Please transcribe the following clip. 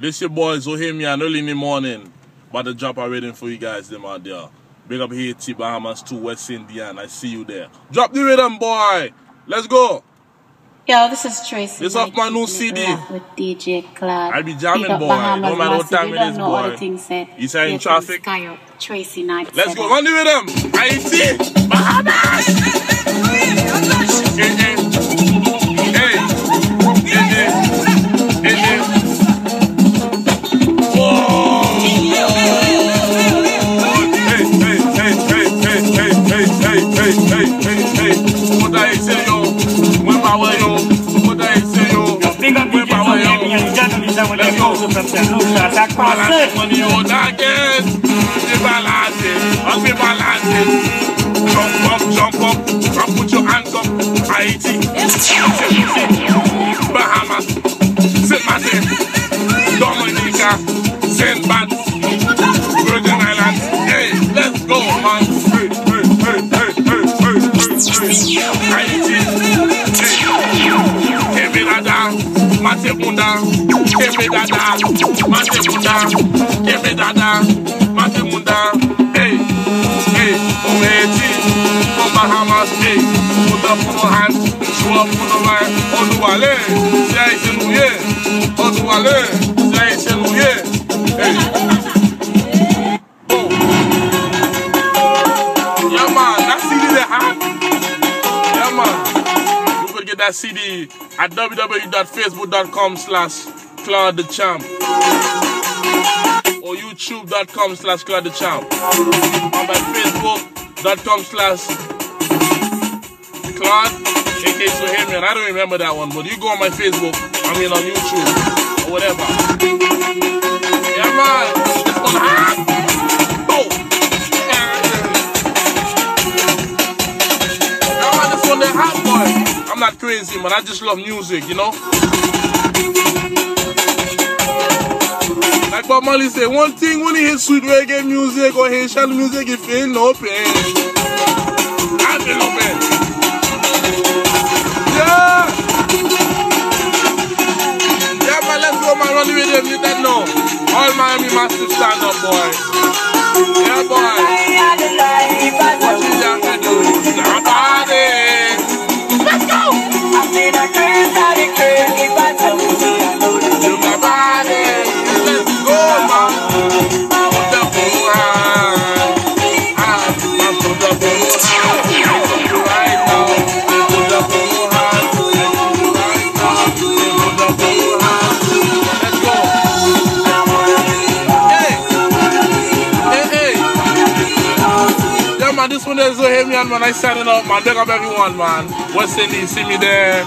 This your boy Zoe-Hamian early in the morning. About to drop a rhythm for you guys them out there. Big up Haiti, Bahamas to West Indian. I see you there. Drop the rhythm, boy. Let's go. Yo, this is Tracy. This off my new CD. With DJ Claude. I be jamming, boy. No matter what time it is, boy. You say in traffic? Tracy Night. Let's go. Run the rhythm. Haiti, Bahamas. Hey, hey. Hey, hey, hey. Hey, hey. Hey, what I say yo, when power yo, what I say yo, when power yo, let's go. Balance money on again, be balancing, must be balancing. Jump up, and put your hands up. Haiti, Bahamas, St. Martin, Dominica, St. Bat, Virgin Islands. Hey, let's go, man. Haiti, Kebedada, Matebunda, Kebedada, Matebunda, Kebedada, Matebunda. Hey, hey, from Haiti, from Bahamas, hey, put up on your hands, show up on the line, on the wale, say c'est nous yé, on the wale, say c'est nous yé. Hey. Boom. Yeah, man, that CD they have. You could get that CD at www.facebook.com/Claudethechamp or youtube.com/Claudethechamp or by facebook.com/Claude aka Zoe-Hamian. I don't remember that one, but you go on my Facebook, I mean on YouTube or whatever. Yeah, man, this one hot. Oh. Yeah, man, this one they hot, boy. I'm not crazy, man. I just love music, you know? Like Bob Marley say, one thing when he hear sweet reggae music or Haitian music, he feel no pain. I feel no pain. Yeah! Yeah, man, let's go, man. Run with them, you that know. All Miami massive stand up, boy. Yeah, boy. What you have to do? Nobody. Let's go! I made a curse out of curse if I told you I know the nobody. Let's go, man. Put the full hand. Put the full hand. Right now. Put the full hand. Right now. Put the full hand. Let's go. Hey. Hey, hey. Yeah, man, this one is Zoe-Hamian, man. I signing up, man. Big up everyone, man. West Indies, see me there.